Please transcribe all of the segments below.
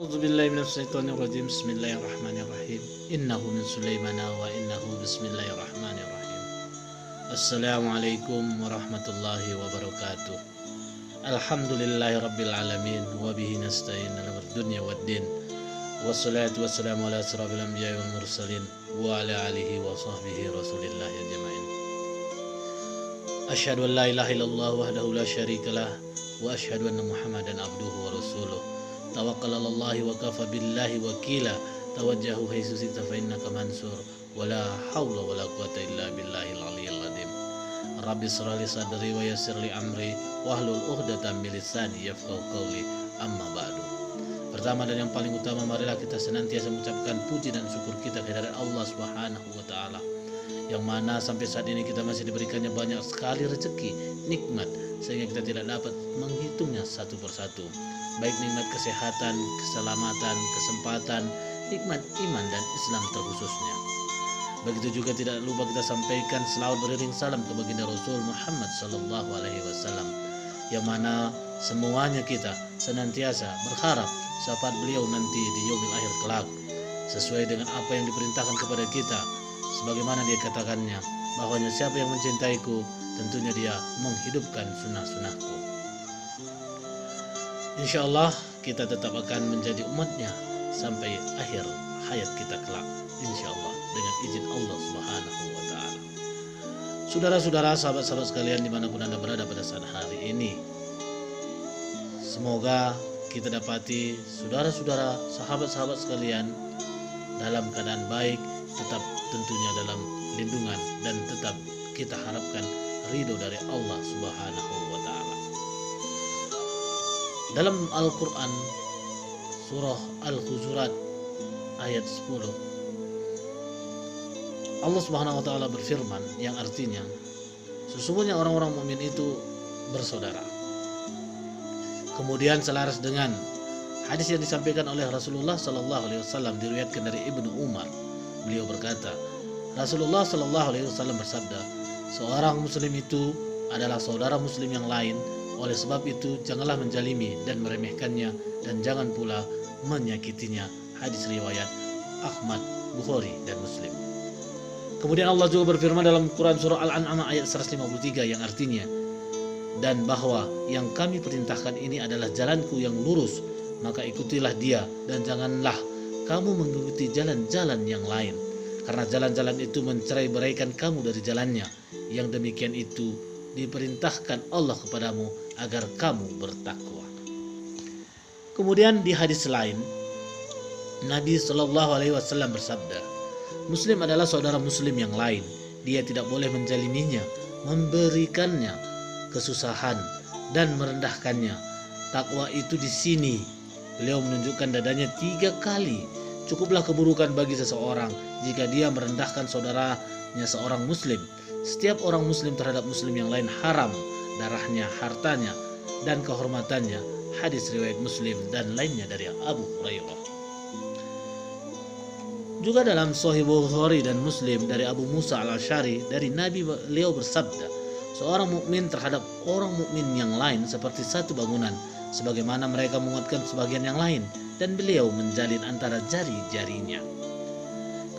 A'udzubillahi minasyaitonirrajim. Bismillahirrahmanirrahim. Innahu min Sulaimana wa innahu bismillahirrahmanirrahim. Assalamualaikum warahmatullahi wabarakatuh. Alhamdulillahi rabbil alamin wa bihi nasta'in ala dunya waddin. Wassalatu wassalamu ala asrafil anbiya'i wal mursalin wa ala alihi wa sahbihi rasulillahi ajma'in. Asyhadu an la ilaha illallah wahdahu la syarikalah wa asyhadu anna Muhammadan abduhu wa rasuluh. Tawakkal 'alallahi wa kafa billahi wakila. Tawajjahu haitsu sita fa innaka mansur. Wala haula wala quwata illa billahil aliyyil azim. Rabbi shrah li sadri wa yassir li amri wahlul 'uqdatam min lisani yafqahu qawli. Amma ba'du. Pertama dan yang paling utama, marilah kita senantiasa mengucapkan puji dan syukur kita kehadirat Allah Subhanahu wa taala, yang mana sampai saat ini kita masih diberikannya banyak sekali rezeki, nikmat, sehingga kita tidak dapat menghitungnya satu persatu. Baik nikmat kesehatan, keselamatan, kesempatan, nikmat iman dan Islam terkhususnya. Begitu juga tidak lupa kita sampaikan selawat beriring salam ke baginda Rasul Muhammad sallallahu alaihi wasallam, yang mana semuanya kita senantiasa berharap syafaat beliau nanti di yaumil akhir kelak, sesuai dengan apa yang diperintahkan kepada kita, sebagaimana dia katakannya, bahwanya siapa yang mencintaiku, tentunya dia menghidupkan sunnah-sunnahku. Insyaallah kita tetap akan menjadi umatnya sampai akhir hayat kita kelak, insyaallah, dengan izin Allah Subhanahu wa taala. Saudara-saudara, sahabat-sahabat sekalian dimanapun Anda berada pada saat hari ini, semoga kita dapati saudara-saudara, sahabat-sahabat sekalian dalam keadaan baik, tetap tentunya dalam lindungan, dan tetap kita harapkan ridho dari Allah Subhanahu wa taala. Dalam Al-Qur'an surah Al-Hujurat ayat 10, Allah Subhanahu wa taala berfirman, yang artinya sesungguhnya orang-orang mukmin itu bersaudara. Kemudian selaras dengan hadis yang disampaikan oleh Rasulullah sallallahu alaihi wasallam, diriwayatkan dari Ibnu Umar, beliau berkata, Rasulullah sallallahu alaihi wasallam bersabda, seorang muslim itu adalah saudara muslim yang lain. Oleh sebab itu janganlah menjalimi dan meremehkannya, dan jangan pula menyakitinya. Hadis riwayat Ahmad, Bukhari dan Muslim. Kemudian Allah juga berfirman dalam Quran surah Al-An'am ayat 153, yang artinya, dan bahwa yang kami perintahkan ini adalah jalanku yang lurus, maka ikutilah dia, dan janganlah kamu mengikuti jalan-jalan yang lain, karena jalan-jalan itu mencerai-beraikan kamu dari jalannya. Yang demikian itu diperintahkan Allah kepadamu agar kamu bertakwa. Kemudian di hadis lain, Nabi Shallallahu alaihi wasallam bersabda, Muslim adalah saudara muslim yang lain. Dia tidak boleh menjaliminya, memberikannya kesusahan dan merendahkannya. Takwa itu di sini beliau menunjukkan dadanya 3 kali. Cukuplah keburukan bagi seseorang jika dia merendahkan saudaranya seorang muslim. Setiap orang muslim terhadap muslim yang lain haram darahnya, hartanya, dan kehormatannya. Hadis riwayat Muslim dan lainnya dari Abu Hurairah. Juga dalam Sahih Bukhari dan Muslim dari Abu Musa al-Asy'ari, dari Nabi beliau bersabda, seorang mukmin terhadap orang mukmin yang lain seperti satu bangunan, sebagaimana mereka menguatkan sebagian yang lain, dan beliau menjalin antara jari-jarinya.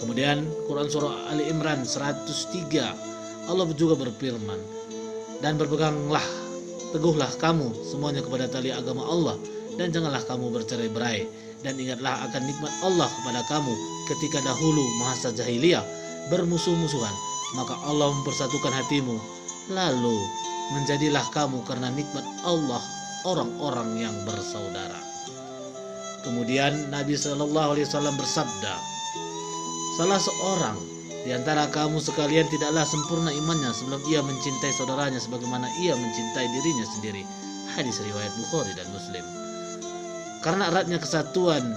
Kemudian Quran surah Ali Imran 103, Allah juga berfirman, dan berpeganglah teguhlah kamu semuanya kepada tali agama Allah, dan janganlah kamu bercerai-berai, dan ingatlah akan nikmat Allah kepada kamu ketika dahulu masa jahiliyah bermusuh-musuhan, maka Allah mempersatukan hatimu, lalu menjadilah kamu karena nikmat Allah orang-orang yang bersaudara. Kemudian Nabi Shallallahu alaihi wasallam bersabda, salah seorang di antara kamu sekalian tidaklah sempurna imannya sebelum ia mencintai saudaranya sebagaimana ia mencintai dirinya sendiri. Hadis riwayat Bukhari dan Muslim. Karena eratnya kesatuan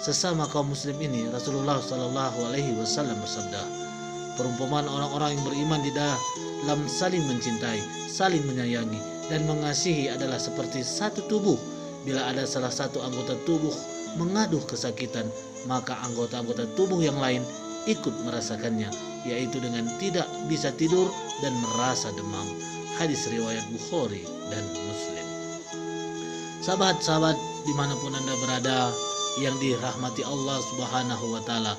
sesama kaum muslim ini, Rasulullah Shallallahu alaihi wasallam bersabda, perumpamaan orang-orang yang beriman di dalam saling mencintai, saling menyayangi, dan mengasihi adalah seperti satu tubuh. Bila ada salah satu anggota tubuh mengaduh kesakitan, maka anggota-anggota tubuh yang lain ikut merasakannya, yaitu dengan tidak bisa tidur dan merasa demam. Hadis riwayat Bukhari dan Muslim. Sahabat-sahabat dimanapun Anda berada, yang dirahmati Allah Subhanahu wa taala.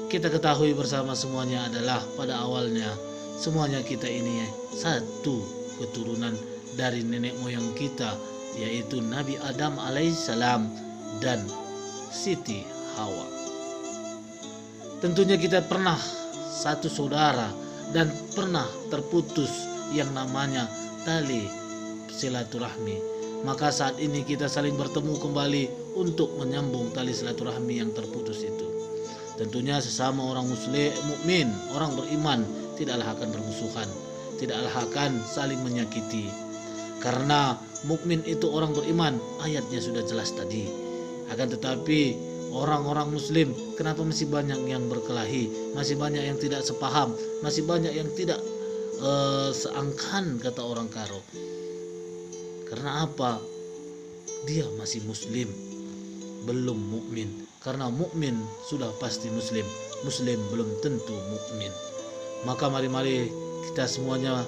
Kita ketahui bersama semuanya adalah pada awalnya semuanya kita ini satu keturunan dari nenek moyang kita, yaitu Nabi Adam alaihissalam dan Siti Hawa. Tentunya kita pernah satu saudara dan pernah terputus yang namanya tali silaturahmi. Maka saat ini kita saling bertemu kembali untuk menyambung tali silaturahmi yang terputus itu. Tentunya sesama orang muslim, mukmin, orang beriman tidaklah akan bermusuhan, tidaklah akan saling menyakiti. Karena mukmin itu orang beriman, ayatnya sudah jelas tadi. Akan tetapi orang-orang muslim kenapa masih banyak yang berkelahi, masih banyak yang tidak sepaham, masih banyak yang tidak seangkan, kata orang Karo. Karena apa? Dia masih muslim, belum mukmin. Karena mukmin sudah pasti muslim, muslim belum tentu mukmin. Maka mari-mari kita semuanya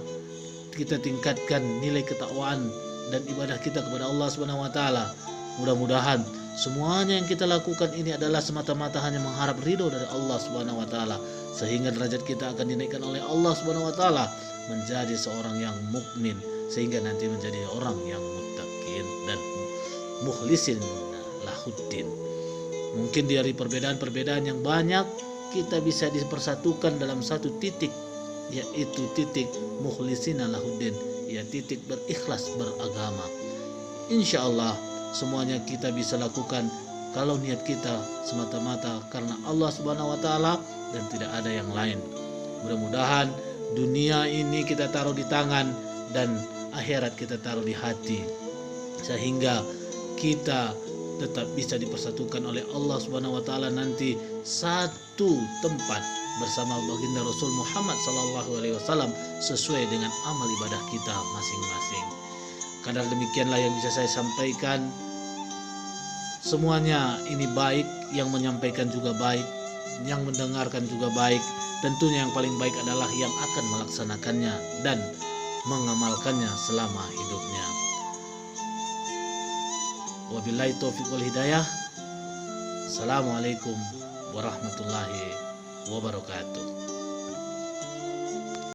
kita tingkatkan nilai ketakwaan dan ibadah kita kepada Allah Subhanahu wa taala. Mudah-mudahan semuanya yang kita lakukan ini adalah semata-mata hanya mengharap ridho dari Allah Subhanahu wa taala, sehingga derajat kita akan dinaikkan oleh Allah Subhanahu wa taala menjadi seorang yang mukmin, sehingga nanti menjadi orang yang muttaqin dan mukhlisin lahuddin. Mungkin dari perbedaan-perbedaan yang banyak kita bisa dipersatukan dalam satu titik, yaitu titik mukhlisina lahuddin, ya titik berikhlas beragama. Insya Allah semuanya kita bisa lakukan kalau niat kita semata-mata karena Allah Subhanahu wa taala dan tidak ada yang lain. Mudah-mudahan dunia ini kita taruh di tangan dan akhirat kita taruh di hati, sehingga kita tetap bisa dipersatukan oleh Allah Subhanahu wa taala nanti satu tempat bersama baginda Rasul Muhammad sallallahu alaihi wasallam sesuai dengan amal ibadah kita masing-masing. Kadar demikianlah yang bisa saya sampaikan. Semuanya ini baik, yang menyampaikan juga baik, yang mendengarkan juga baik. Tentunya yang paling baik adalah yang akan melaksanakannya dan mengamalkannya selama hidupnya. Wabillahi taufiq wal hidayah. Assalamualaikum warahmatullahi wabarakatuh.